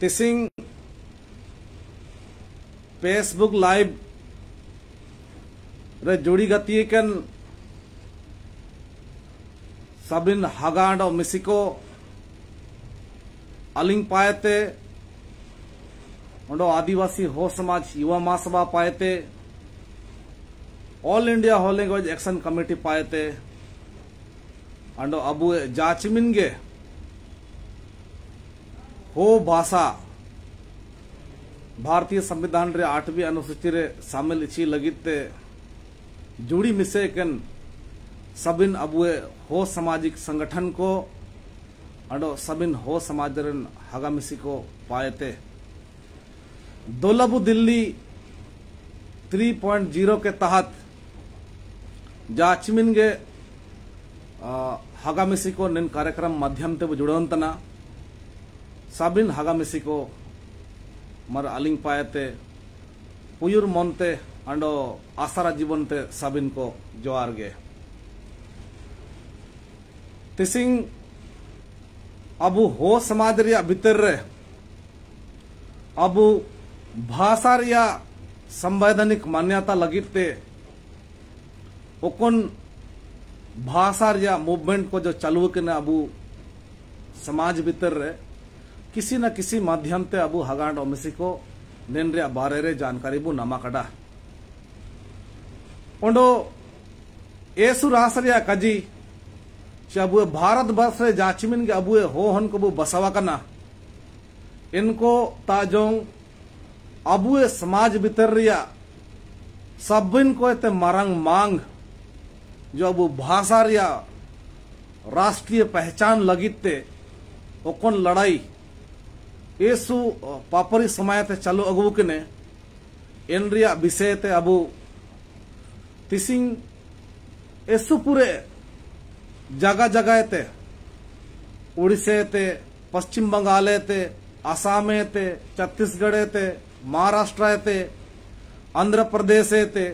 तिसिंग Facebook live रे जोड़ी गति कन सबिन हागांड और मिसिको अलिंग पाएते ओंडो आदिवासी हो समाज युवा महासभा पाएते ऑल इंडिया हो लैंग्वेज एक्शन कमेटी पाएते अंडो अबु जाचिमिनगे हो भाषा भारतीय संविधान रे 8वीं अनुसूची रे शामिल इची लगिते जुड़ी मिसे कन सबिन अबुए हो सामाजिक संगठन को अंडो सबिन हो समाज रन हगा मिसी को पाएते दोलबु दिल्ली 3.0 के तहत जाचमिन गे हगा मिसी को निन कार्यक्रम माध्यम ते जुड़वंतना सबिन हगा मिसी को मर अलिंग पाएते पुयुर मनते अंडो आसारा जीवन ते सबिन को जोहार गे तिसिंग अबु हो समाज रिया भीतर रे अबु भाषा रिया संवैधानिक मान्यता लगिते ओकन भाषा रिया मूवमेंट को जो चालू के अबु समाज भीतर रे किसी न किसी माध्यम ते अबु हगांड ओमिसी को नेन रिया बारे रे जानकारी बु नमा कड़ा ओंडो एसु रासरिया कजी अबुए भारत वर्ष रे जाचिमिन के अबुए हो हन को बु बसवा कना इनको ताजोंग अबुए समाज भीतर रिया सबिन को एते मारंग मांग जो अबु भाषा रिया राष्ट्रीय पहचान लगिते ओकन लड़ाई एसु पापरी समय ते चालू अगु कने इन रिया विषय ते अबु तिसिंग एसु पूरे जगह जगह ते उड़ीसे ते पश्चिम बंगाल ते आसाम ते छत्तीसगढ़ ते महाराष्ट्र ते आंध्र प्रदेश ते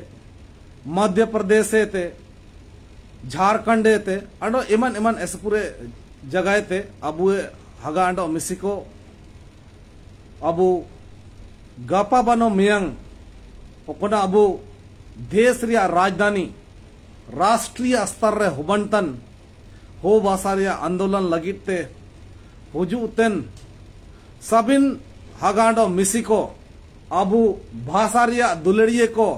मध्य प्रदेश ते झारखंड ते अंडो इमन इमन ऐसे पूरे जगह ते अबुए हगा अंडो मिसिको अबु गपा बनो मियंग ओकना अबु देश रिया राजधानी राष्ट्रीय स्तर रे हुबंटन हो भाषा रिया आंदोलन लगिते हुजुतेन सबिन हगांडो मिसिको अबु भाषा रिया दुलड़िए को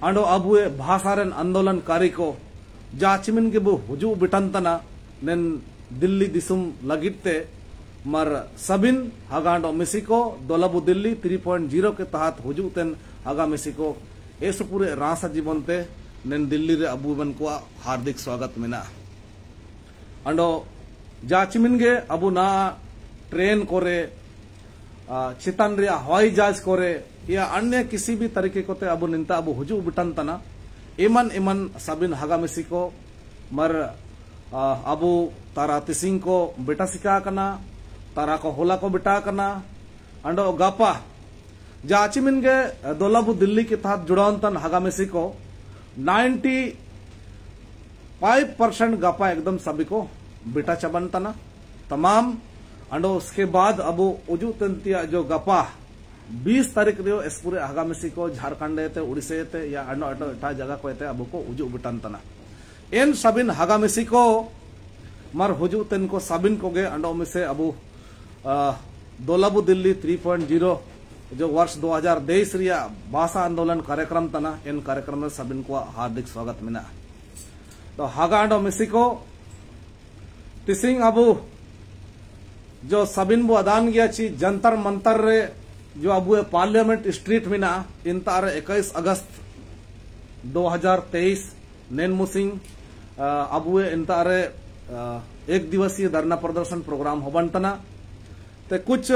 अंडो अबुए भाषा रेन आंदोलनकारी को जाचिमिन के बु हुजु बिटंतना नेन दिल्ली दिसुम लगिते मर सबिन हगांडो मिसिको दोलबु दिल्ली 3.0 के तहत हुजुतेन हगा मिसिको एस पूरे रासा जीवनते नेन दिल्ली रे अबु बन को हार्दिक स्वागत मिना अंडो जाचिमिन गे अबु ना ट्रेन कोरे चितन रिया हवाई जहाज कोरे या अन्य किसी भी तरीके को ते अबु निंता अबु हुजु बिटन तना इमन इमन सबिन हगा मिसिको मर अबु तारा तिसिंग को बेटा सिका कना तारा को होला को बेटा कना अंडो गापा जाचिमिन गे दोलबु दिल्ली के तहत जुड़ावंतन हगा मिसिको 95% गापा एकदम सभी को बेटा चबनतना तमाम अंडो उसके बाद अबु उजु तंतिया जो गपा 20 तारीख रियो इस पूरे हगा मिसिको झारखंड ते उड़ीसे ते या अंडो अटो एटा जगह को ते अबु को उजु बिटंतना इन सबिन हगा मिसिको मर हुजु तेन को सबिन को गे अंडो मिसे अबु दोलबु दिल्ली 3.0 जो वर्ष 2023 रिया भाषा आंदोलन कार्यक्रम तना इन कार्यक्रम में सबिन को हार्दिक स्वागत मिना तो हगांडो मिसिको तिसिंग अबु जो सबिन बु अदान गया ची जंतर मंतर रे जो अबु पार्लियामेंट स्ट्रीट मिना इन तार 21 अगस्त 2023 नेन मुसिंग अबु इन तार एक दिवसीय धरना प्रदर्शन प्रोग्राम होबंतना ते कुछ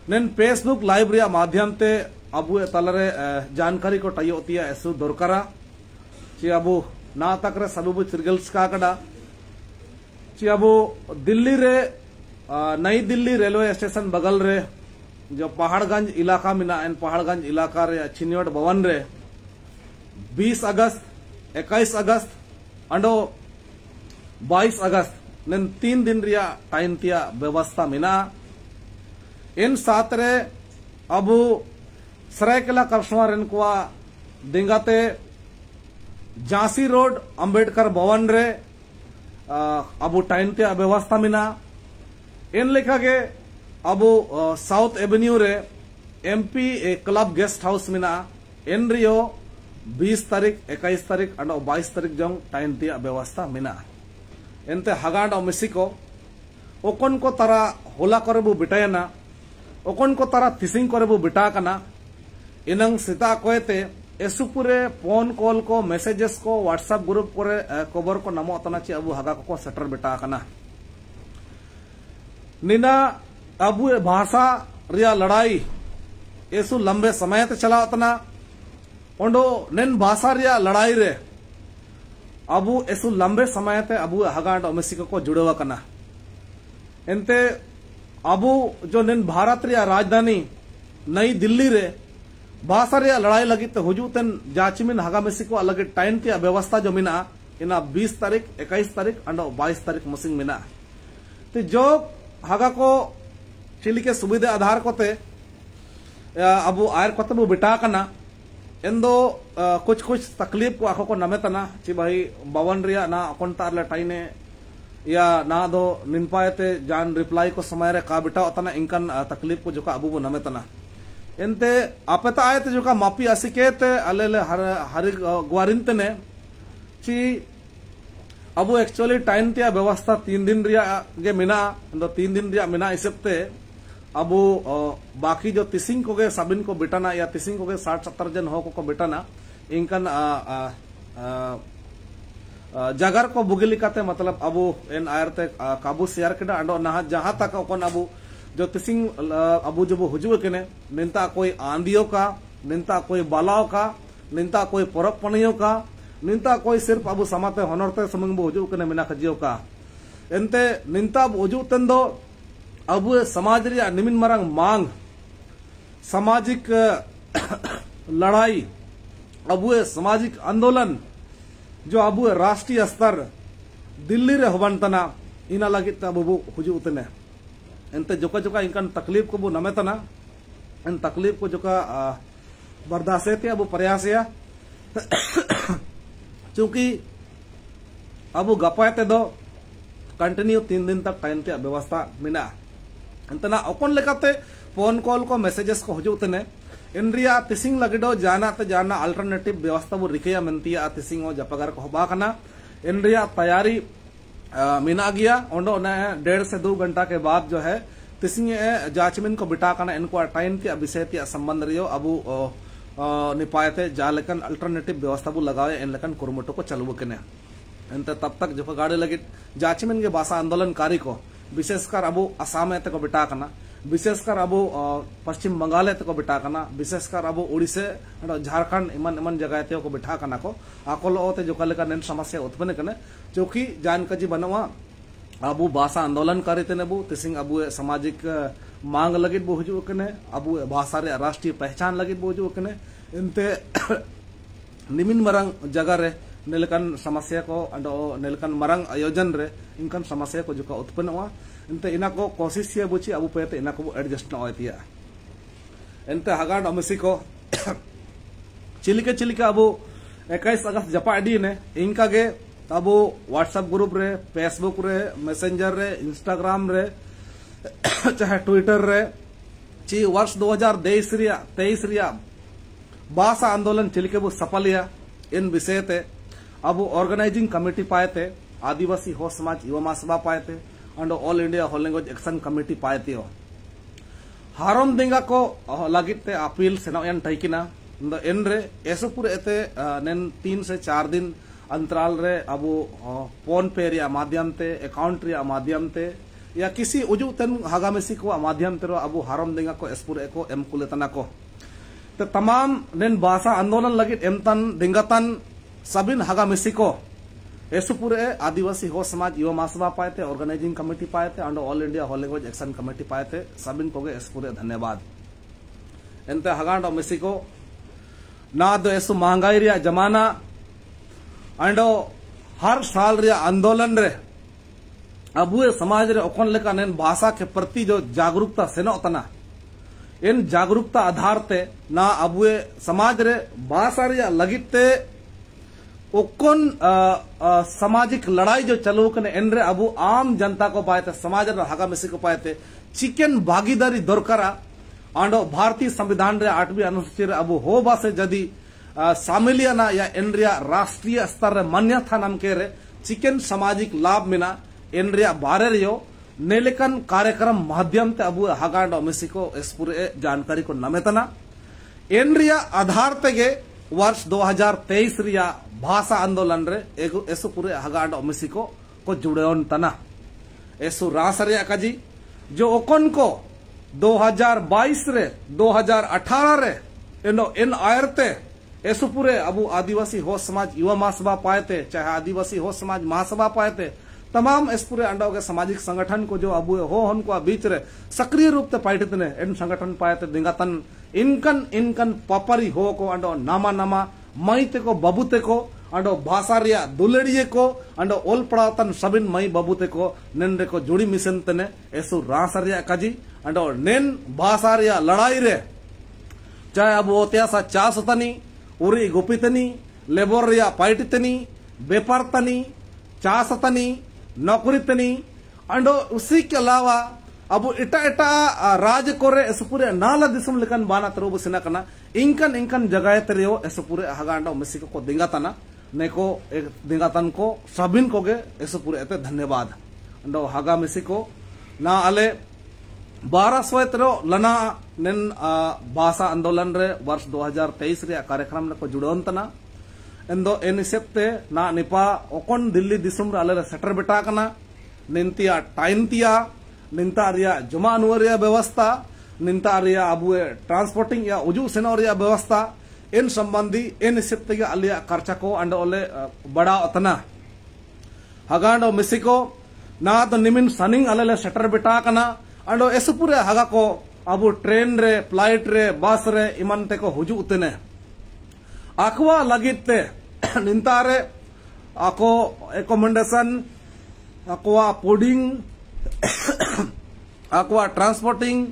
नेन फेसबुक लाइव रिया माध्यम ते अबु तलरे जानकारी को टाइयो होती है ऐसु दरकारा ची अबु ना तक रे सबु चिरगल्स का कड़ा ची अबु दिल्ली रे नई दिल्ली रेलवे स्टेशन बगल रे जो पहाड़गंज इलाका मिना इन पहाड़गंज इलाका रे चिन्योट भवन रे 20 अगस्त 21 अगस्त अंडो 22 अगस्त नन 3 दिन रिया टाइम तिया व्यवस्था मिना इन साथ रे अबू सरायकेला कस्टमर इनकुआ दिंगाते झांसी रोड अंबेडकर भवन रे अबू टाइम तिया व्यवस्था मिना इन लेखा के अबू साउथ एवेन्यू रे एमपी क्लब गेस्ट हाउस मिना इन रियो 20 तारीख 21 तारीख अंडो 22 तारीख जंग टाइम तिया व्यवस्था मिना एनते हगांड मिसिको ओकन को तारा होला करे बु बिटायना ओकन को तारा थिसिंग करे बु बिटा कना इनंग सीता कोयते एसुपुरे फोन कॉल को मैसेजेस को व्हाट्सएप ग्रुप करे खबर को नमो तना ची अबु हगा को सेटर बिटा कना निना अबु भाषा रिया लड़ाई एसु लंबे समय ते चला तना ओंडो नेन भाषा रिया लड़ाई रे अबु एसु लंबे समय ते अबु हगांड मेसिको को जुड़वा कना एनते अबु जो निन भारत रिया राजधानी नई दिल्ली रे भाषा रिया लड़ाई लगी तो हुजूतन जाचिमिन हगा मेसिको अलग टाइम ते व्यवस्था जो मिना इना 20 तारीख 21 तारीख अंडो 22 तारीख मुसिंग मिना तो जो हगा को चिली के सुविधा आधार कोते अबु आयर कोते बु बिटा कना एंदो कुछ कुछ तकलीफ को आखो को नमे तना ची भाई बवन रिया ना अकोन तार टाइने या ना दो निनपायते जान रिप्लाई को समय रे का बिटा तना इंकन तकलीफ को जो का अबू नमे तना एनते आपता आयते जो का मापी असिकेते अलेले हरि ग्वारिंते ने ची अबू एक्चुअली टाइम ते व्यवस्था 3 दिन रिया गे मिना एंदो 3 दिन रिया मिना इसपते अबू बाकी जो तिसिंग को गे सबिन को बिटाना या तिसिंग को गे 60-70 जन हो को बिटाना इनकन जगर को बुगिली काते मतलब अबू एन आयर ते काबू शेयर केडा अंडो ना जहां तक ओकन अबू जो तिसिंग अबू जो हुजुए केने निंता कोई आंधियों का निंता कोई बालाओ का निंता कोई परब पणियों का निंता कोई सिर्फ अबू समाते होनरते समंग बो हुजु केने मिना खजियो का एनते निंता हुजु तंदो अबू समाज रिया निमिन मरंग मांग सामाजिक लड़ाई अबू सामाजिक आंदोलन जो अबू राष्ट्रीय स्तर दिल्ली रे होवन तना इना लगित अबू हुजु उतने एनते जोका जोका इनकन तकलीफ को बु नमे तना इन तकलीफ को जोका बर्दाश्त अबू प्रयास या क्योंकि अबू गपायते दो कंटिन्यू 3 दिन तक टाइम ते व्यवस्था मिना अंतना ओकन लेकाते फोन कॉल को मैसेजेस को हुजुतने इन रिया तिसिंग लगिडो जाना ते जाना अल्टरनेटिव व्यवस्था वो रिकया मनतिया तिसिंग ओ जपगर को होबा कना इन रिया तैयारी मिना गया ओंडो ने 1.5 से 2 घंटा के बाद जो है तिसिंग जाचमिन को बिटा कना इनको टाइम ते विषय ते संबंध रियो अबू निपायते जालकन अल्टरनेटिव व्यवस्था वो लगावे इन लकन कुरमुटो को चलबो कने एंते तब तक जो गाड़ी लगी जाचमिन के भाषा आंदोलनकारी को विशेषकर अबू असम को बिटा कना विशेषकर अबू पश्चिम बंगाल को बिटा कना विशेषकर अबू उड़ीसा झारखंड इमन इमन जगह को बिठा कना को आकोल ओते जो कल नेन समस्या उत्पन्न कने चौकी जानकजी बनवा अबू भाषा आंदोलनकारी तेने बू तिसिंग अबू सामाजिक मांग लगित बो हुजु कने अबू भाषा रे राष्ट्रीय पहचान लगित बो हुजु कने इनते निमिन मरंग जगह रे नेलकन समस्या को अंडो नेलकन मरंग आयोजन रे इनकन समस्या को जो का उत्पन्न हुआ इनते इना को कोशिश ये बुची अबू पेते इना को एडजस्ट न होतिया इनते हगाड अमसी को चिलिके अबू 21 अगस्त जपा डी ने इनका गे अबू व्हाट्सएप ग्रुप रे फेसबुक रे मैसेंजर रे इंस्टाग्राम रे चाहे ट्विटर रे ची वर्ष 2023 रिया भाषा आंदोलन चिलिके बु सफलिया इन विषय ते अब ऑर्गेनाइजिंग कमेटी पाए थे आदिवासी हो समाज युवा महासभा पाए थे and all India whole language action committee पाए थे हारम देंगा को लगित ते अपील सेना टैकिना एन रे एसुपुर एते नेन 3 से 4 दिन अंतराल रे अब फोन पे रिया माध्यम ते अकाउंट रिया माध्यम ते या किसी उजु तन हगामेसी को माध्यम ते अब हारम देंगा को एसपुर एको एम कुलेतना को तो तमाम नेन भाषा आंदोलन लगित एमतन दिंगतन सबिन हगामेसी को एसुपुरे आदिवासी हो समाज युवा महासभा पाए थे ऑर्गेनाइजिंग कमेटी पाए थे and all India whole language action committee पाए थे सबिन को एसपुरे धन्यवाद। एंते हगांडो मिसिको ना दो एसु महंगाई रिया जमाना अंडो हर साल रिया आंदोलन रे अबुए समाज रे ओकन लेका नेन भाषा के प्रति जो जागरूकता सेनो तना इन जागरूकता आधार ते ना अबुए समाज रे भाषा रिया लगिते ओकन सामाजिक लड़ाई जो चलो कने इन रे अबु आम जनता को पाए थे समाज रे हगा मिसी को पाए थे चिकन भागीदारी दरकारा आंडो भारतीय संविधान रे 8वीं अनुसूची रे अबु हो बासे जदी सामिलियाना या इन रिया राष्ट्रीय स्तर रे मान्यता नाम के रे चिकन सामाजिक लाभ मिना इन रिया बारे रियो नेलेकन कार्यक्रम माध्यम ते अबु हगांडो मिसी को इस पूरे जानकारी को नमेतना इन रिया आधार तेगे वर्ष 2023 रिया भाषा आंदोलन रे एसु पूरे हगांडो मिसी को जुड़ेन तना एसु रासरिया काजी जो ओकन को 2022 रे 2018 रे इन आयरते एसु पूरे अबु आदिवासी हो समाज युवा महासभा पाएते चाहे आदिवासी हो समाज महासभा पाएते तमाम इस पूरे अंडो के सामाजिक संगठन को जो अबु हो उनको बीच रे सक्रिय रूप से पाइटित ने इन संगठन पाएते दिंगातन इनकन पपरी हो को अंडो नामा नामा मईते को बबूते को अंडो भाषा रिया दुलड़िए को अंडो ओल पड़ातन सबिन मई बबूते को नेन रे को जुड़ी मिशन तने एसु रासरिया काजी अंडो नेन भाषा रिया लड़ाई रे चाहे अब ओत्यासा चासतनी उरी गुपितनी लेबर रिया पाइटितनी बेपारतनी चासतनी नौकरी तनी अंडो उसी के अलावा अब इटा इटा राज कोरे इस पूरे नाला दिसम लेकन बाना तरोब सिना कना इनकन जगह तेरियो इस पूरे हगांडो मिसी को दिंगातना neko dingatan ko sabin ko ge eso pure ete धन्यवाद अंडो हागा मिसी को ना अले 1200 लना नेन भाषा आंदोलन रे वर्ष 2023 रे कार्यक्रम को जुड़ोंतना एंदो एनिसेप्ते ना निपा ओकन दिल्ली दिसुम रे अले सेटर बेटा कना निंतिया टाइनतिया निंता रिया जमा अनुरिया व्यवस्था निंता रिया अबुए ट्रांसपोर्टिंग या उजू सेनोरिया व्यवस्था इन संबंधी इन सिप्ते अलिया खर्चा को अंडो ओले बड़ा उतना हगांडो मिसिको ना तो निमिन सनिंग अले सेटर बेटा कना अंडो एस पूरे हगा को अबु ट्रेन रे फ्लाइट रे बस रे इमनते को हुजू उतने आखवा लगिते निंतारे आको एकोमोडेशन आकवा पुडिंग आकवा ट्रांसपोर्टिंग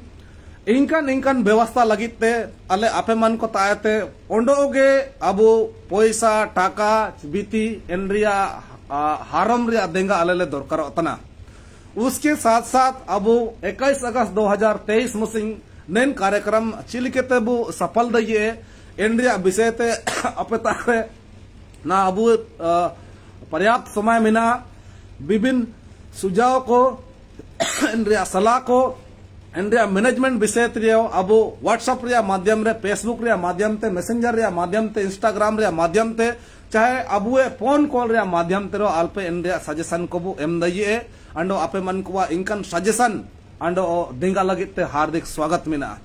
इनकन व्यवस्था लगिते अले आपे मन को तायते ओंडोगे अबु पैसा टाका बीती एनरिया हारम रिया देंगा अले दरकार उतना उसके साथ साथ अबु 21 अगस्त 2023 मुसिंग नेन कार्यक्रम चिलिकेते बु सफल दइए एनरिया विषय ते अपेतारे ना अबु पर्याप्त समय मिना विभिन्न सुझाव को एनरिया सलाह को एंड्रिया मैनेजमेंट विषय त्रियो अबु व्हाट्सएप रिया माध्यम रे फेसबुक रिया माध्यम ते मैसेंजर रिया माध्यम ते इंस्टाग्राम रिया माध्यम ते चाहे अबुए फोन कॉल रिया माध्यम ते रो अल्पे एंड्रिया सजेशन को बु एम दइए अंडो आपे मन को इनकन सजेशन अंडो दिंगा लगिते हार्दिक स्वागत मिना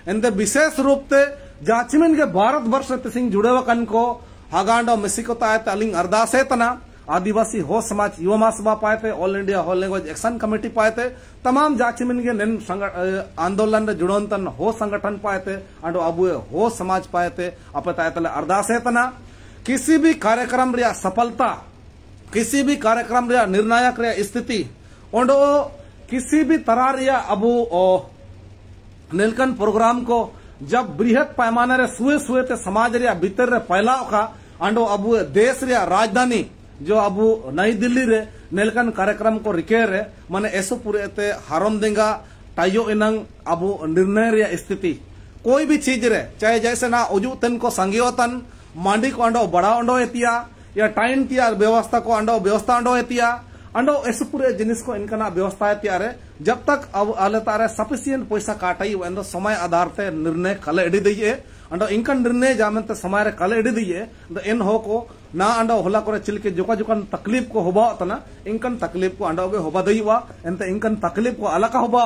एंदे विशेष रूप ते जाचिमिन के भारत वर्ष ते सिंह जुड़े वकन को हागांडो मिसिकोता है तलिंग अरदासे तना आदिवासी हो समाज युवा महासभा पाए थे all India whole language action committee पाए थे तमाम जाचिमिन के नेन आंदोलन जुड़ोतन हो संगठन पाए थे अंडो अबुए हो समाज पाए थे अपताए तले अरदासे तना किसी भी कार्यक्रम रिया सफलता किसी भी कार्यक्रम रिया निर्णायक रिया स्थिति ओंडो किसी भी तरह रिया अबु नीलकंठ प्रोग्राम को जब बृहद पैमाने रे सुए सुए ते समाज रिया भीतर रे फैलाव का अंडो अबु देश रिया राजधानी जो अबु नई दिल्ली रे नीलकंठ कार्यक्रम को रिके रे माने ऐसो पूरे ते हारम देंगा टाइयो इनंग अबु निर्णय रिया स्थिति कोई भी चीज रे चाहे जैसे ना उजू तन को संगियोतन मांडी को अंडो बड़ा अंडो एतिया या टाइम तिया व्यवस्था को अंडो व्यवस्था अंडो एतिया अंडो ऐसे पूरे जिनिस को इनका व्यवस्था है रे जब तक अब आले तारे सफिशिएंट पैसा काटाई वो समय आधार ते निर्णय कल एडी दिए अंडो इनकन निर्णय जामन समय रे कल एडी दिए इन हो को ना अंडो होला करे चिलके जोका जोकन तकलीफ को होबा तना इनकन तकलीफ को अंडो के होबा दईवा एंते इनकन तकलीफ को अलका होबा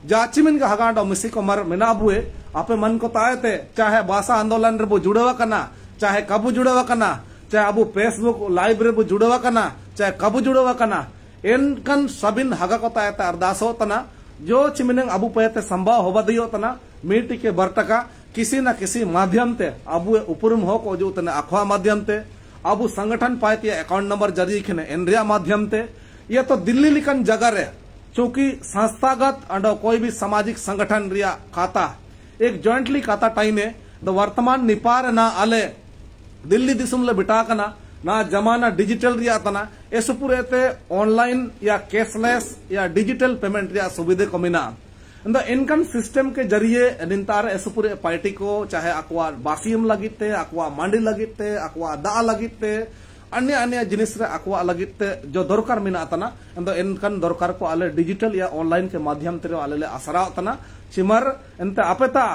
जाचिमिन के हगांडो मिसी को मर मिना बुए आपे मन को तायते चाहे भाषा आंदोलन रे बो जुड़वा कना चाहे कबू जुड़वा कना चाहे अबु फेसबुक लाइव रे बो जुड़वा कना चाहे कबू जुड़वा कना इनकन सबिन हगा को तायते अरदासो तना जो चिमिनंग अबु पयते संभव होबा दियो तना मीटी के बरटका किसी न किसी माध्यम ते अब उपरुम हो को जो तने अखवा माध्यम ते अब संगठन पाए अकाउंट नंबर जरी खने एनरिया माध्यम ते ये तो दिल्ली लिखन जगह रे चूंकि संस्थागत अंडो कोई भी सामाजिक संगठन रिया खाता एक जॉइंटली खाता टाइम द वर्तमान निपार ना आले दिल्ली दिसुम ले बिटा कना ना जमाना डिजिटल रिया तना ऐसे पूरे ते ऑनलाइन या कैशलेस या डिजिटल पेमेंट रिया सुविधे को मिना इनकम सिस्टम के जरिए निंतार ऐसे पूरे पार्टी को चाहे अक्वा बासियम लगिते अक्वा मांडी लगिते अक्वा दा लगिते अन्य अन्य जिनिस रे अक्वा लगिते जो दरकार मिना तना इनकन दरकार को आले डिजिटल या ऑनलाइन के माध्यम ते आले असरा तना चिमर एंते अपेता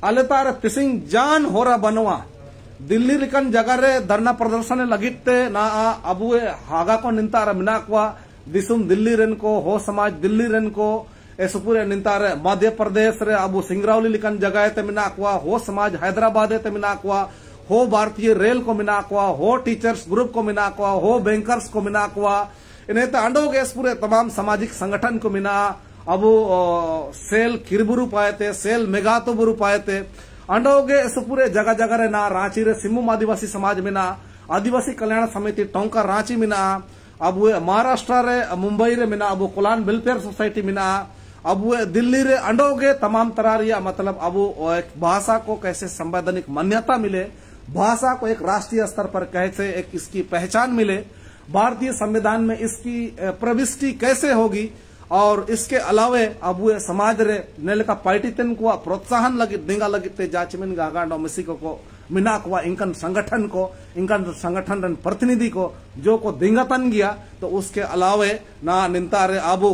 आले तार तिसिंग जान होरा बनवा दिल्ली लिकन जगह रे धरना प्रदर्शन लगिते ना अबुए हागा को निंतार मिना क्वा दिसुम दिल्ली रेन को हो समाज दिल्ली रेन को ऐसे पूरे निंतार मध्य प्रदेश रे अबु सिंगरौली लिकन जगह ते मिना क्वा हो समाज हैदराबाद ते मिना क्वा हो भारतीय रेल को मिना क्वा हो टीचर्स ग्रुप को मिना क्वा हो बैंकर्स को मिना क्वा इन्हें तो अंडोगे इस पूरे तमाम सामाजिक संगठन को मिना अबु सेल किरबुरु पाए थे सेल मेगातो बुरु पाए थे अंडोगे इस पूरे जगह जगह रे ना रांची रे सिम्मू आदिवासी समाज मिना आदिवासी कल्याण समिति टोंका रांची मिना अब महाराष्ट्र रे मुंबई रे मिना अब कोलान वेलफेयर सोसाइटी मिना अब दिल्ली रे अंडोगे तमाम तरह रिया मतलब अब एक भाषा को कैसे संवैधानिक मान्यता मिले भाषा को एक राष्ट्रीय स्तर पर कैसे एक इसकी पहचान मिले भारतीय संविधान में इसकी प्रविष्टि कैसे होगी और इसके अलावे अब समाज रे नेल का पार्टी तन को प्रोत्साहन लगी देंगा लगिते जाचमिन गागांडो मिसिको को मिना को इनकन संगठन प्रतिनिधि को जो को दिंगतन गया तो उसके अलावे ना निंतारे अब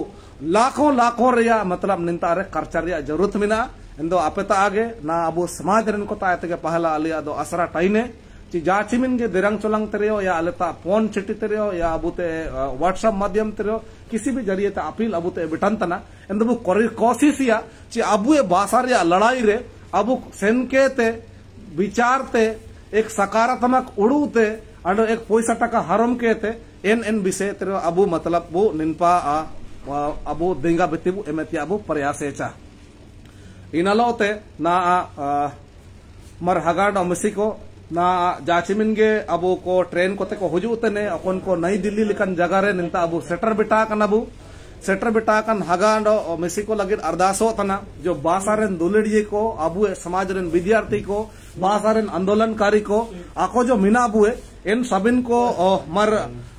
लाखों रिया मतलब निंतारे खर्चा जरूरत मिना इंदो अपेता आगे ना अब समाज रन को तायते के पहला अलिया दो असरा टाइने ची जाचिमिन के दिरंग चोलंग तेरियो या अलता फोन चिट्ठी तेरियो या अबुते व्हाट्सएप माध्यम तेरियो किसी भी जरिए ते अपील अबुते बिटंतना इंदो कोशिश या ची अबु भाषा रे लड़ाई रे अबु सेनके ते विचार ते एक सकारात्मक उड़ू ते अंडो एक पैसा टका हरम के ते एन विषय तेरो अबु मतलब वो निनपा अबु देंगा बेतिबु एमेतिया अबु प्रयासेचा इनालोते ना मर हगाडो मिसिको ना जाचिमिन गे अबु को ट्रेन कोते को हुजुते ने अकोन को नई दिल्ली लिकन जगह रे निंता अबु सेटर बिटा कन अबु सेटर बिटा कन हगाडो मिसिको लगिर अरदासो तना जो बासारेन दुलड़िए को अबु समाज रेन विद्यार्थी को बासारेन आंदोलनकारी को आको जो मिना अबु इन सबिन को मर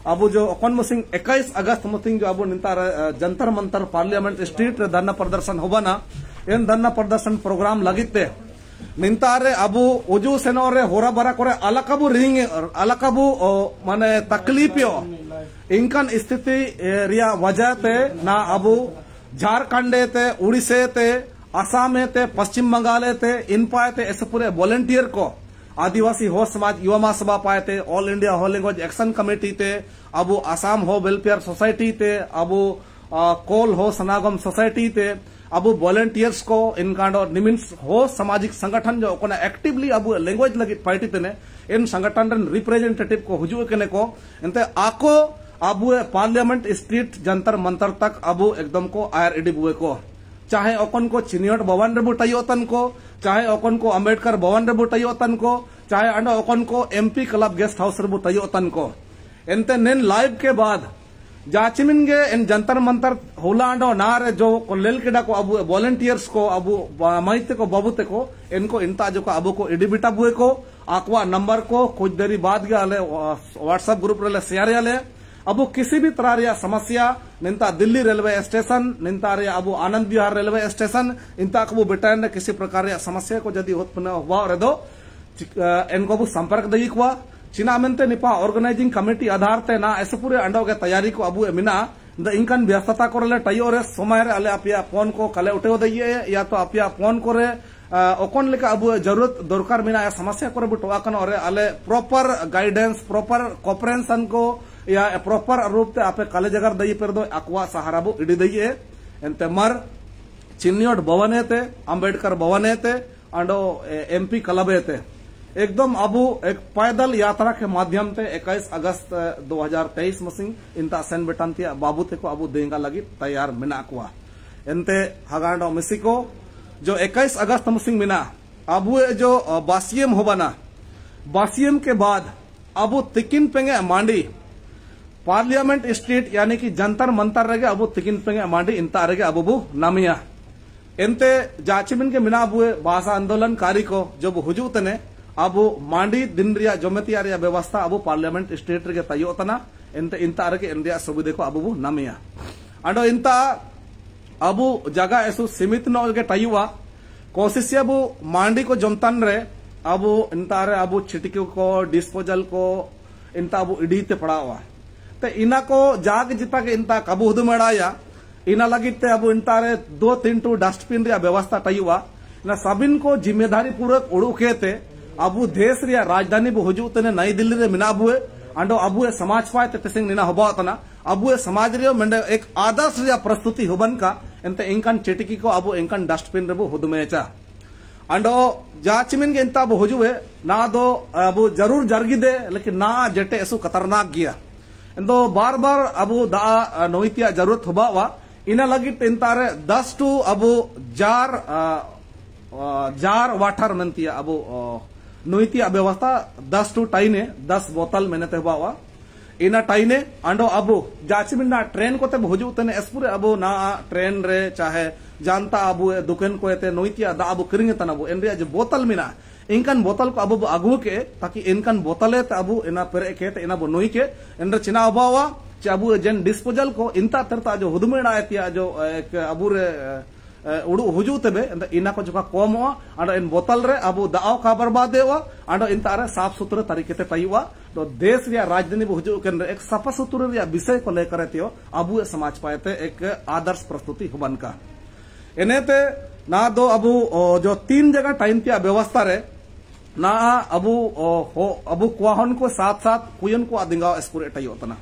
अबु जो अकोन मुसिंग 21 अगस्त मुसिंग जो अबु निंता जंतर मंतर पार्लियामेंट स्ट्रीट रे धरना प्रदर्शन होबना इन धरना प्रदर्शन प्रोग्राम लगिते निंतारे अबु उजू सेनोरे होरा बरा करे अलकबु रिंग अलकबु माने तकलीफियो इनकन स्थिति रिया वजह ते ना अबु झारखंडे ते उड़ीसे ते असम ते पश्चिम बंगाल ते इन पाए ते ऐसे पूरे वॉलंटियर को आदिवासी हो समाज युवा महासभा पाए थे ऑल इंडिया हो लैंग्वेज एक्शन कमेटी ते अबु असम हो वेलफेयर सोसाइटी ते अबु कोल हो सनागम सोसाइटी ते अबु वॉलंटियर्स को इनकांडो निमिन्स हो सामाजिक संगठन जो कोना एक्टिवली अबु लैंग्वेज लगी पार्टी तेने इन संगठन रन रिप्रेजेंटेटिव को हुजू केने को एंते आको अबु पार्लियामेंट स्ट्रीट जंतर मंतर तक अबु एकदम को आयर एडी बुए को चाहे ओकन को चिनियट भवन रे बुटायोतन को चाहे ओकन को अंबेडकर भवन रे बुटायोतन को चाहे अंडो ओकन को एमपी क्लब गेस्ट हाउस रे बुटायोतन को एंते नेन लाइव के बाद जाचिमिन गे इन जंतर मंतर होलांडो नारे जो लेल केडा को अबु वॉलंटियर्स को अबु माइते को बाबूते को इनको इंता जो को अबु को इडिबिटा बुए को आकवा नंबर को कुछ देरी बाद गया व्हाट्सएप ग्रुप रे शेयर याले अबु किसी भी तरह रिया समस्या निंता दिल्ली रेलवे स्टेशन निंता रे अबु आनंद विहार रेलवे स्टेशन इंता को बेटान किसी प्रकार रिया समस्या को जदि उत्पन्न हुआ रे दो इनको अबु संपर्क दई को चिना मेनते निपा ऑर्गेनाइजिंग कमेटी आधार ते ना ऐसे पूरे अंडो के तैयारी को अबु मिना द इनकन व्यस्तता कोले टयो रे समय रे अले अपिया फोन को कले उठे दइए या तो अपिया फोन करे ओकन लेका अबु जरूरत दरकार मिना समस्या करे बुटवा कन और अले प्रॉपर गाइडेंस प्रॉपर कोऑपरेशन को या प्रॉपर रूप ते आपे कले जगह दई पर दो अकवा सहारा बु इडी दइए एंते मर चिन्नियोट भवने ते अंबेडकर भवने ते अंडो एमपी क्लब ते एकदम अबु एक पैदल यात्रा के माध्यम से 21 अगस्त 2023 मसिंग इंता सेन बेटांतिया बाबू ते को अबु देंगा लगी तैयार मिना कुआ एंते हगांडो मिसिको जो 21 अगस्त मसिंग मिना अब जो बासियम हो बना बासियम के बाद अब तिकिन पेंगे मांडी पार्लियामेंट स्टेट यानी कि जंतर मंतर रगे अब तिकिन पेंगे मांडी इंता रगे अब नामिया एंते जाचिमिन के मिना बुए भाषा आंदोलनकारी को जब हुजूत ने अब मांडी दिन रिया जोमेतिया रिया व्यवस्था अब पार्लियामेंट स्टेट रे तयो तना एंते इंता रगे इन रिया सुविधे को अब नामिया अंडो इंता अब जगह ऐसु सीमित नो गे तयुआ कोशिश अब मांडी को जमतन रे अब इंता रे अब छिटकी को डिस्पोजल को इंता अब इडीते पड़ावा ते इना को जाग जिता के इंता कबू हुदमेड़ाया इना लगित अब इंता रे 2-3 डस्टबिन रिया व्यवस्था तयुआ ना सबिन को जिम्मेदारी पूर्वक उड़ुके ते अब देश रिया राजधानी बो हुजू तने नई दिल्ली रे मिना बुए अंडो अब समाज पाए ते तिसिंग निना होबातना अब समाज रे मंडे एक आदर्श रिया प्रस्तुति होबन का एंते इंकन चिटकी को अब इंकन डस्टबिन रे बो हुदमेचा अंडो जाचिमिन के इंता बो हुजुए ना दो अब जरूर जरगिदे लेकिन ना जेटे ऐसु खतरनाक गिया इंदो बार बार अब दा नोइतिया जरूरत होबावा इना लगी इंतारे 10 टू अब जार वाटर मनतिया अब नोइतिया व्यवस्था 10 टू टाइने 10 बोतल मेनते होबावा इना टाइने अंडो अब जाचिमिन ना ट्रेन को ते हुजू तने एसपुरे अब ना ट्रेन रे चाहे जानता अब दुकान को एते नोइतिया दा अब किरिंग तना अब एन रिया जो बोतल मिना इनकन बोतल को अब अगु के ताकि इनकन बोतले ते अब इना पेरे के ते इना बो नोई के एन चिना अबावा चे अब जन डिस्पोजल को इंता तरता जो हुदमेड़ा एतिया जो एक अब रे उड़ू हुजू तबे इना को जोका कम अंडो इन बोतल रे अब दाओ का बर्बादेवा अंडो इंता रे साफ सुथरे तरीके ते तयुआ तो देश रिया राजधानी बो हुजू के एक साफ सुथरे रिया विषय को लेकर एतियो अब समाज पाएते एक आदर्श प्रस्तुति हुबन का एनेते ना दो अब जो 3 जगह टाइम तिया व्यवस्था रे ना अब कुआहन को साथ साथ कुयन को आदिंगा स्पुरे टाइयो तना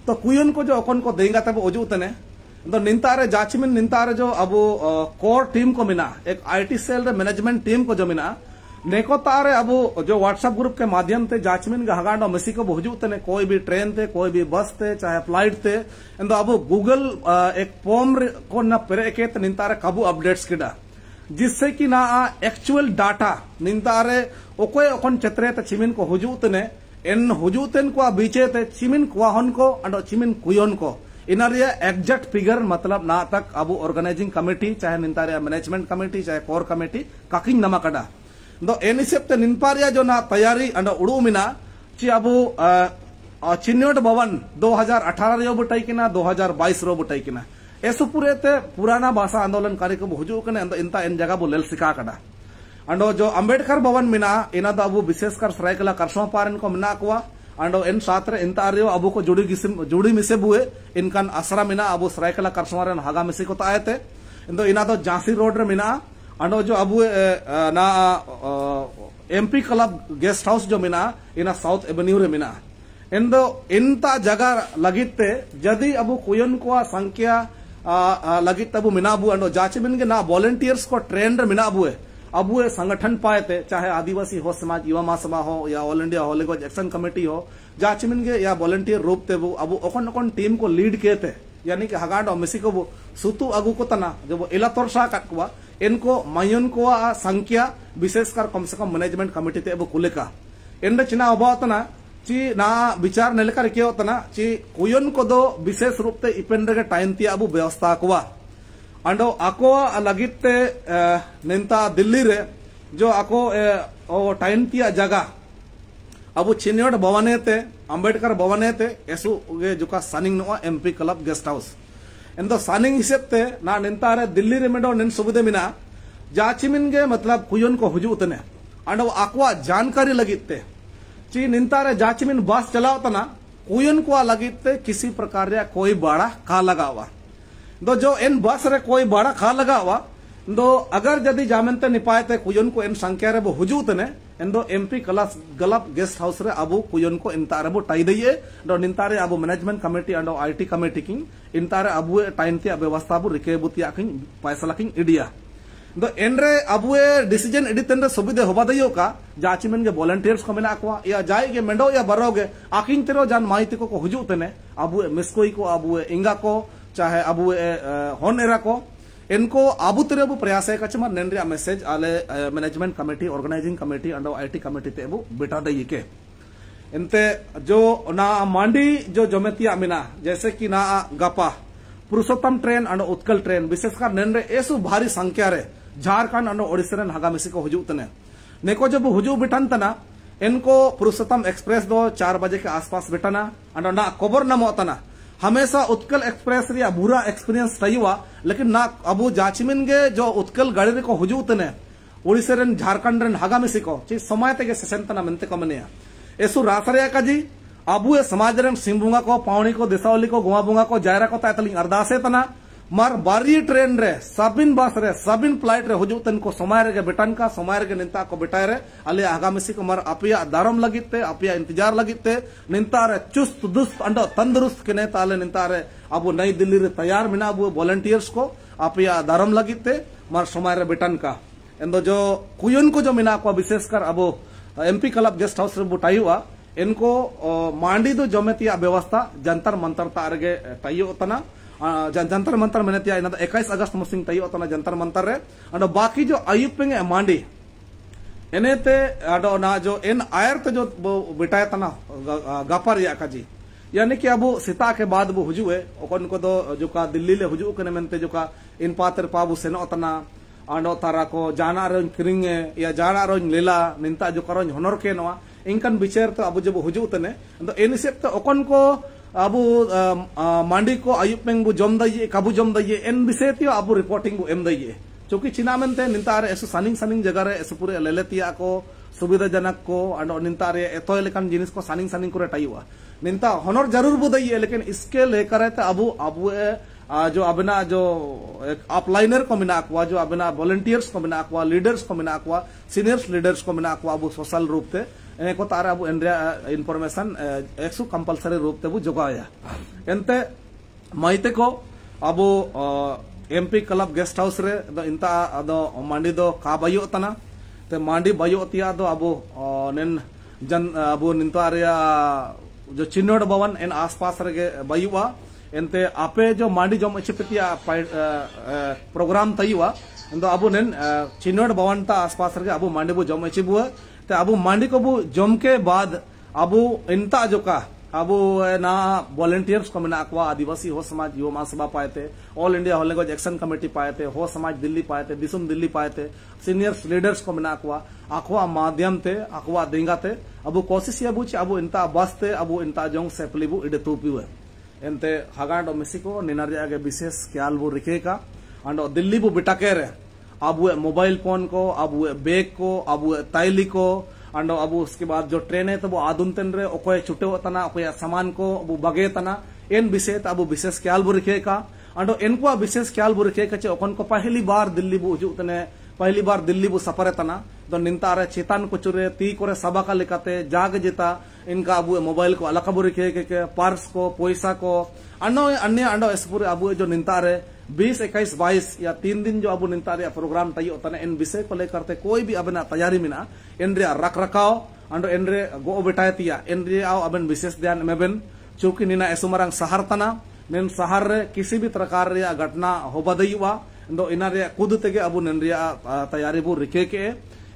तो कुयन को जो अकन को देंगा तब ओजू तने तो निंतारे जाचिमिन निंतारे जो अब कोर टीम को मिना एक आईटी सेल रे मैनेजमेंट टीम को जो मिना नेको तारे अब जो व्हाट्सएप ग्रुप के माध्यम से जाचिमिन का हगांडो मेसी को हुजू तने कोई भी ट्रेन थे कोई भी बस थे चाहे फ्लाइट थे तो अब गूगल एक फॉर्म को न पेरे के निंतारे कबू अपडेट्स किडा जिससे कि ना एक्चुअल डाटा निंतारे ओकोय ओकन चतरे ते चिमिन को हुजूतने एन हुजूतन को बीचे ते चिमिन कुआहन को अंडो चिमिन कुयन को इनारिया एग्जैक्ट फिगर मतलब ना तक अब ऑर्गेनाइजिंग कमेटी चाहे निंतारे मैनेजमेंट कमेटी चाहे कोर कमेटी काकिंग नमा कड़ा दो एनिसेप ते निंपारिया जो ना तैयारी अंडो उड़ू मिना ची अब चिन्योट भवन 2018 रे बुटाई किना 2022 रो बुटाई किना ऐसो पूरे ते पुराना भाषा आंदोलनकारी को हुजू कने इंता इन जगह बो लेल सिका कड़ा अंडो जो अंबेडकर भवन मिना इना दा अब विशेषकर सरायकला करसों पारन को मिना कुआ अंडो इन सात्र इंता रियो अब को जुड़ी मिसे बुए इनकन असरा मिना अब सरायकला करसों रन हागा मिसे को तायते इंदो इना तो झांसी रोड रे मिना अंडो जो अब ना एमपी क्लब गेस्ट हाउस जो मिना इना साउथ एवेन्यू रे मिना इंदो इंता जगह लगिते जदि अब कुयन को संख्या लगी तब मिनाबू अंडो जाचिमिन के ना वॉलंटियर्स को ट्रेंड मिनाबुए अब संगठन पाए थे चाहे आदिवासी हो समाज युवा महासभा हो या ऑल इंडिया हो लैंग्वेज एक्शन कमेटी हो जाचिमिन के या वॉलंटियर रूप थे वो अब ओकन ओकन टीम को लीड किए थे यानी कि हगाडो मिसी को वो सुतु अगु को तना जो वो इलातोरसा कटकुआ इनको मयन को संख्या विशेषकर कम से कम मैनेजमेंट कमेटी थे वो कुलेका इन चिना अबावतना ची ना विचार नेलकर के होतना ची कुयन को दो विशेष रूप से इपेंडर के टाइम तिया अब व्यवस्था कुआ अंडो आको लगित निंता दिल्ली रे जो आको टाइम तिया जगह अब चिन्योट भवने ते अंबेडकर भवने ते ऐसु जो का सनिंग नो एमपी क्लब गेस्ट हाउस इन दो सनिंग हिसेब ते ना निंता रे दिल्ली रे मेडो निन सुविधे मिना जाचिमिन के मतलब कुयन को हुजू तने अंडो आको जानकारी लगित ते ची निंतारे जाचिमिन बस चलाओ तना कुयन को लगित किसी प्रकार या कोई बाड़ा खा लगावा दो जो इन बस रे कोई बाड़ा खा लगावा दो अगर जदि जामनते निपाए ते कुयन को इन संख्या रे बो हुजूत ने इन दो एमपी क्लास गलप गेस्ट हाउस रे अबु कुयन को इंतारे बो टाई दइए दो निंतारे अबु मैनेजमेंट कमेटी अंडो आईटी कमेटी किंग इंतारे अबु टाइम ते व्यवस्था बु रिके बुतिया किंग फैसला किंग इडिया दो एनरे अबुए डिसीजन एडिटेंडर सुविधा होबा दइयो का जाचिमेन के वॉलंटियर्स को मेना को या जाएगे मेंडो या बरोगे आकिंग तेरो जान माहिती को हुजूत ने अबुए मिस्कोई को अबुए इंगा को चाहे अबुए होन एरा को इनको आबू तेरे अबू प्रयास है कचमर नेन मैसेज आले मैनेजमेंट कमेटी ऑर्गेनाइजिंग कमेटी अंडो आईटी कमेटी ते अबू बेटा दई के इनते जो ना मांडी जो जमेतिया मिना जैसे कि ना गपा पुरुषोत्तम ट्रेन अंडो उत्कल ट्रेन विशेषकर नेन रे एसु भारी संख्या रे झारखंड अंडो ओडिशा रे नागामिसी को हुजू तने नेको जब हुजू बिटन तना इनको पुरुषोत्तम एक्सप्रेस दो 4 बजे के आसपास बिटना अंडो ना खबर नमो तना हमेशा उत्कल एक्सप्रेस रे बुरा एक्सपीरियंस तयुआ लेकिन ना अबू जाचिमिन गे जो उत्कल गाड़ी रे को हुजू तने ओडिशा रे झारखंड रे नागामिसी को ची समय ते सेशन तना मेनते को मनेया एसु रासरिया काजी अबू समाज रे सिंबुंगा को पावनी को दिसावली को गोवा बुंगा को जायरा को तातली अरदासे तना मार बारी ट्रेन रे सबिन बस रे सबिन फ्लाइट रे हुजू तन को समय रे बेटन का समय रे निंता को बेटाय रे अले आगामिसी को मार अपिया दारम लगिते अपिया इंतजार लगिते निंता रे चुस्त दुस्त अंडो तंदुरुस्त के नेता अले निंता रे अबू नई दिल्ली रे तैयार मिना अबू वॉलंटियर्स को अपिया दारम लगिते मार समय रे बेटन का एंदो जो कुयन को जो मिना को विशेषकर Abu MP club guest house रे बुटायुआ इनको मांडी दो जमेतिया व्यवस्था जंतर मंतर तारगे तयो तना जंतर मंतर मेनेतिया इन 21 अगस्त मुसिंग तयो तना जंतर मंतर रे अंडो बाकी जो अयुपिंग मांडी एनेते अडो ना जो इन आयर ते जो बिटाय तना गापर या काजी यानी कि अबू सीता के बाद बु हुजुए ओकन को दो जो का दिल्ली ले हुजु कने मेनते जो का इन पातर पाबु सेनो तना अंडो तारा को जाना रोन किरिंगे या जाना रोन लीला निंता जो करोन होनर के नवा इनकन विचार तो अबू जब हुजू तने तो इन हिसाब तो ओकन को अबू मांडी को आयुपेंग बु जम दइए काबू जम दइए इन विषय त्यो अबू रिपोर्टिंग बु एम दइए चूंकि चिना मेनते निंता रे एसु सानिंग सानिंग जगह रे एसु पूरे लेलेतिया को सुविधाजनक को अंडो निंता रे एतो लेकन जिनिस को सानिंग सानिंग करे टाइवा निंता होनर जरूर बु दइए लेकिन इसके लेकर तो अबू जो अबिना जो अपलाइनर को मिना अकवा जो अबिना वॉलंटियर्स को मिना अकवा लीडर्स को मिना अकवा सीनियर्स लीडर्स को मिना अकवा अबू सोशल रूप से इन्हें को तारा अबू इन्फॉर्मेशन एक्सु कंपलसरी रूप से जुगाया एंते माइते को Abu MP club guest house रे इंता अदो मांडी दो का बायो तना ते मांडी बायो तिया दो अबू नेन जन अबू निंता रे जो चिन्नोड भवन इन आसपास रे बायुआ एंते आपे जो मांडी जम चिपतिया प्रोग्राम तयुआ तो अबू नेन चिन्नोड भवन ता आसपास रे अबू मांडी बु जम चिबुआ ते अबू मांडी को बु जम के बाद अबू इंता जो का अबू ना वॉलंटियर्स को मिना अकवा आदिवासी हो समाज युवा महासभा पाए थे all India whole language action committee पाए थे हो समाज दिल्ली पाए थे दिसुम दिल्ली पाए थे सीनियर्स लीडर्स को मिना अकवा माध्यम थे अकवा देंगा थे अबू कोशिश ये बुच अबू इंता बस थे अबू इंता जोंग सेपली बु इडे तूपी हुए एंते हगाडो मेसिको निनारिया के विशेष ख्याल बु रखे का अंडो दिल्ली बु बिटाके रे अबू मोबाइल फोन को अबू बैग को अबू तैली को अंडो अबू उसके बाद जो ट्रेन है तो वो आदुनतन रे ओकोय छुटे तना ओकोय सामान को अबू बगे तना इन विषय अबू विशेष ख्याल बु रखे का अंडो इनको विशेष ख्याल बु रखे का ओकन को पहली बार दिल्ली बु हुजू तने पहली बार दिल्ली बु सफर तना तो निंता रे चेतन को चुरे ती करे सभा का लिखाते जाग जेता इनका अबू मोबाइल को अलग बु रखे के पर्स को पैसा को अन्य अंडो इस पूरे अबू जो निंता रे 20, 21, 22 या 3 दिन जो अबू निंता रे प्रोग्राम तय तना इन विषय को लेकर कोई भी अबना तैयारी मिना इन रे रख रखाव अंडो इन रे गो बेटायतिया इन रे आओ अबन विशेष ध्यान मेबन चूंकि निना एसुमरंग शहर तना निन शहर रे किसी भी प्रकार रे घटना होबा दयुआ दो इना रे खुद तेगे अबू निन रे तैयारी बु रिके के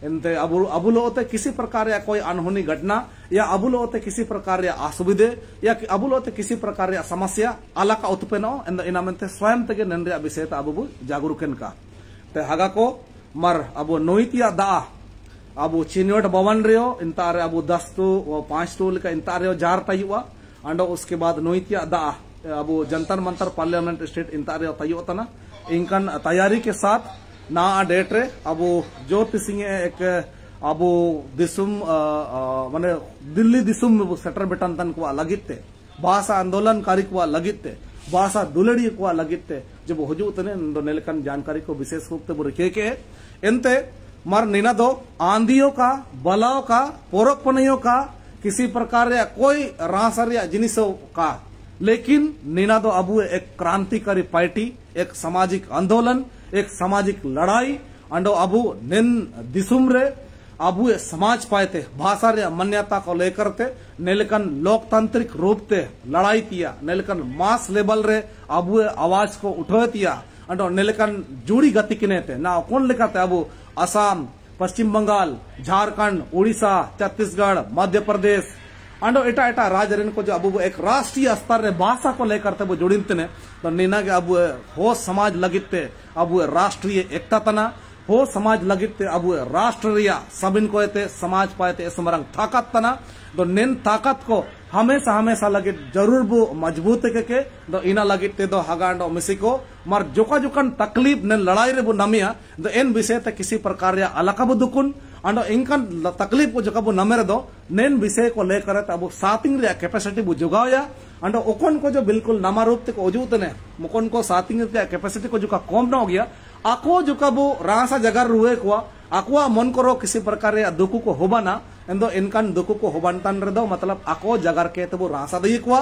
इनते अबू लोते किसी प्रकार या कोई अनहोनी घटना या अबू लोते किसी प्रकार या असुविधे या अबू लोते किसी प्रकार या समस्या अलग उत्पन्न इना मेंते स्वयं तेगे निन रे विषय अबू बु जागरूकन का ते हगा को मर अबू नोइतिया दा अबू चिन्नोट भवन रे इंता रे अबू 10 टू 5 टू का इंता रे जार तयुआ अंडो उसके बाद नोइतिया दा अबू जंतर मंतर पार्लियामेंट स्टेट इंता रे तयो तना इनकन तैयारी के साथ ना डेट रे अबू जो तिसिंग एक अबू दिसुम माने दिल्ली दिसुम सेटर बेटन तन को लगिते भाषा आंदोलनकारी को लगिते भाषा दुलड़ी को लगिते जब हुजू तने नेलकन जानकारी को विशेष रूप से रखे के एंते मर निना दो आंधियों का बलाव का पोरकपनियों का किसी प्रकार या कोई रासर या जिनिसों का लेकिन निना दो अबू एक क्रांतिकारी पार्टी एक सामाजिक आंदोलन एक सामाजिक लड़ाई अंडो अबू निन दिसुम रे अबू समाज पाए थे भाषा रे मान्यता को लेकर थे नेलकन लोकतांत्रिक रूप से लड़ाई किया नेलकन मास लेवल रे अबू आवाज को उठोतिया अंडो नेलेकन जुड़ी गति किनेते ना कौन लेकाते अब असम पश्चिम बंगाल झारखंड उड़ीसा छत्तीसगढ़ मध्य प्रदेश अंडो एटा एटा राज्य रेन को जो अब एक राष्ट्रीय स्तर रे भाषा को लेकर ते जुड़िनते तो नीना के अब हो समाज लगिते अब राष्ट्रीय एकता तना हो समाज लगिते अब राष्ट्रीय सबिन को समाज पाते ऐसे मरंग ताकत तना तो नेन ताकत को हमेशा हमेशा लगे जरूर वो मजबूत के तो इना लगिते तो हगांडो मिसिको मर जोका जोकन तकलीफ ने लड़ाई रे वो नमिया तो इन विषय ते किसी प्रकार या अलका वो दुकुन अंडो इनकन तकलीफ को जो नमेरे दो नेन विषय को लेकर अब सातिंग रे कैपेसिटी वो जुगाया अंडो ओकन को जो बिल्कुल नामा रूप ते को उजूत ने मुकन को सातिंग रे कैपेसिटी को जो कम ना हो गया आको जो वो रासा जगह रुए को आकुआ मन करो किसी प्रकार या दुकु को होबाना एंदो इनकन दुकु को होबानतन रे दो मतलब आको जगर के तो वो रासा दई को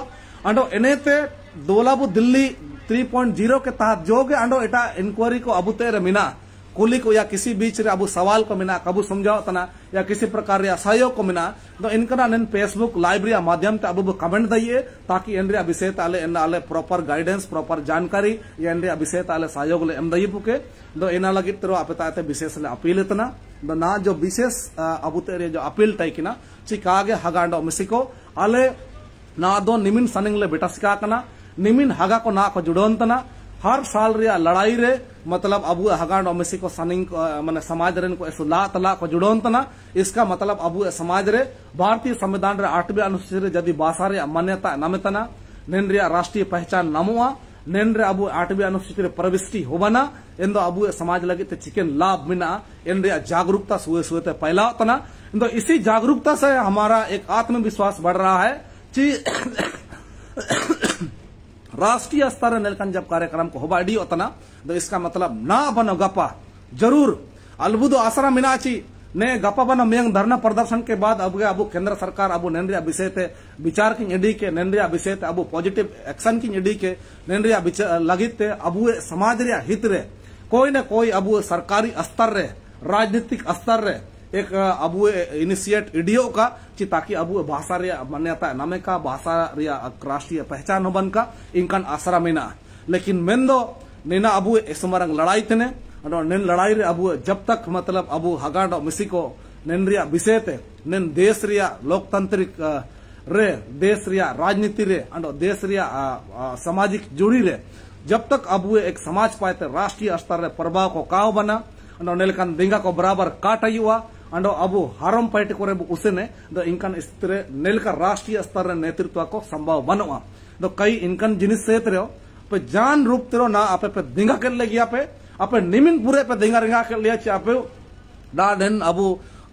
अंडो एनेते दोलाबु दिल्ली 3.0 के तहत जोगे अंडो एटा इंक्वायरी को अबुते रे मिना कुली को या किसी बीच रे अबु सवाल को मिना कबू समझाओ तना या किसी प्रकार या सहयोग को मिना तो इनका नेन फेसबुक लाइव माध्यम ते अब कमेंट दिए ताकि इन विषय ताले आले प्रॉपर गाइडेंस प्रॉपर जानकारी या इन विषय ताले सहयोग ले एम दई पुके तो इना लगी तो आपे ताते विशेष ले अपील तना ना जो विशेष अबुते रे जो अपील तैकिना चिकागे हगांडो मिसिको आले ना दो निमिन सनिंग ले बेटा सिका कना निमिन हगा को ना को जुड़ोन तना हर साल रिया लड़ाई रे मतलब अबु हगांडो मिसी को सनिंग माने समाज रेन को ला तला को जुड़ोन तना इसका मतलब अबु समाज रे भारतीय संविधान रे 8वें अनुच्छेद रे जदि भाषा रे मान्यता नामेतना नेन रिया राष्ट्रीय पहचान नामुआ नेन रे अबु 8वें अनुच्छेद रे प्रविष्टि होबाना एंदो अबु समाज लगी ते चिकन लाभ मिना इन रिया जागरूकता सुए सुए ते पहला तना तो इसी जागरूकता से हमारा एक आत्मविश्वास बढ़ रहा है कि राष्ट्रीय स्तर नेलकन जब कार्यक्रम को होबाडी होतना तो इसका मतलब ना बनो गपा जरूर अलबुदो आसरा मिनाची ने गपा बनो मेंग धरना प्रदर्शन के बाद अब केंद्र सरकार अब नेंद्रिया विषय ते विचार की एडी के नेंद्रिया विषय ते अब पॉजिटिव एक्शन की एडी के नेंद्रिया लगिते अब समाज रे हित रे कोई न कोई अब सरकारी स्तर रे राजनीतिक स्तर रे एक अब इनिशिएट इडियो का ताकि अब भाषा रे मान्यता नामे का भाषा रे राष्ट्रीय पहचान बन का इनकन आसरा मिना लेकिन मेंदो नेना अब इसमरंग लड़ाई थे नेन लड़ाई रे अब जब तक मतलब अब हगाडो मिसिको नेन रिया विषय ते नेन देश रिया लोकतांत्रिक रे देश रिया राजनीति रे अंडो देश रिया सामाजिक जुड़ी रे जब तक अब एक समाज पाते राष्ट्रीय स्तर रे प्रभाव को काव बना अंडो नेलकन दिंगा को बराबर काटयुआ अंडो अब हारम पार्टी को उसने तो इनकन इस तरह नेलका राष्ट्रीय स्तर नेतृत्व को संभव बनवा तो कई इनकन जिनिस से तेरो पे जान रूप तेरो ना आपे पे दिंगा कर ले गया पे आपे निमिन पूरे पे दिंगा रिंगा कर लिया चापे डाडन अब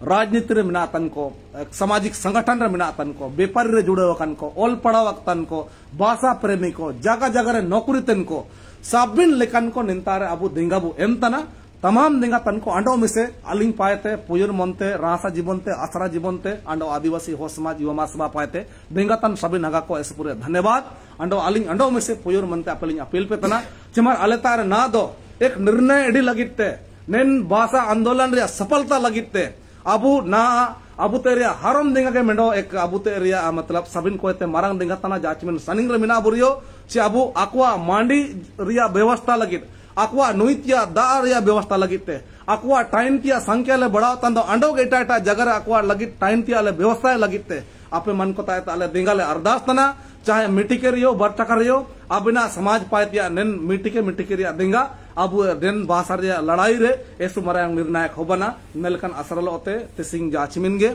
राजनीति रे मिना तन को सामाजिक संगठन रे मिना तन को व्यापारी रे जुड़े वकन को ओल पड़ाव तन को भाषा प्रेमी को जगह जगह रे नौकरी तन को साबिन लेकन को निंतारे अब दिंगा बु एम तना तमाम दिंगा तन को अंडो मिसे अलिंग पाएते पुयुर मनते रासा जीवनते असरा जीवनते अंडो आदिवासी हो समाज युवा सभा पाएते दिंगा तन सभी नगा को ऐसे पूरे धन्यवाद अंडो अलिंग अंडो मिसे पुयुर मनते अपलिंग अपील पे तना चिमार अलेतार ना दो एक निर्णय एडी लगिते नेन भाषा आंदोलन रे सफलता लगिते अबु ना अबु तेरिया हरम दिंगा के मेंडो एक अबु तेरिया मतलब सबिन को ते मारंग दिंगा तना जाचमिन सनिंग रे मिना बुरियो चे अबु आकुआ मांडी रिया व्यवस्था लगित आकुआ नुइतिया दा रिया व्यवस्था लगिते आकुआ टाइम तिया संख्या ले बढ़ाओ तंदो अंडो गेटा एटा जगर आकुआ लगित टाइम तिया ले व्यवस्था लगिते आपे मन को ताए ताले दिंगा ले अरदास तना चाहे मिट्टी के रियो बर्ता कर रियो अबिना समाज पायतिया नेन मिट्टी के रिया दिंगा अब देन भाषा रिया लड़ाई रे ऐसु मरांग निर्णायक होबना नेलकन असरल होते तिसिंग जाचमिनगे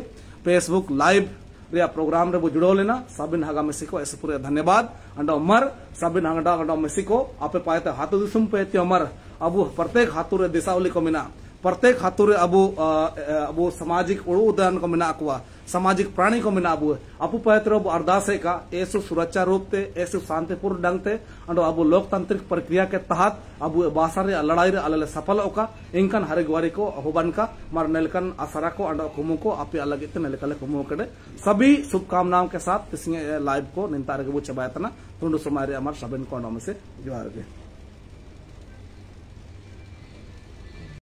फेसबुक लाइव रिया प्रोग्राम रे वो जुड़ो लेना साबिन हागा मेसिको ऐसे पूरे धन्यवाद अंडो मर साबिन हागा अंडो मेसिको आपे पाएते हाथु दिसुम पे मर अब प्रत्येक हाथु रे दिशावली को मिना प्रत्येक हाथु रे अब सामाजिक उड़ान को मिना अकुआ सामाजिक प्राणी को मिना अपु पाएते अब अरदास का ऐसु सुरक्षा रूप ते ऐसु शांतिपूर्ण ढंग ते अंडो अब लोकतांत्रिक प्रक्रिया के तहत अब भाषा रे लड़ाई रे अलले सफल ओका इंकन हरिगवारी को होबन का मार नेलकन आसरा को अंडो कुमु को आपे अलग इतने नेलकले कुमु कड़े सभी शुभकामनाओं के साथ लाइव को निंतारे के वो चबायतना तुंडु समारे अमर सबन को में से जोहार के।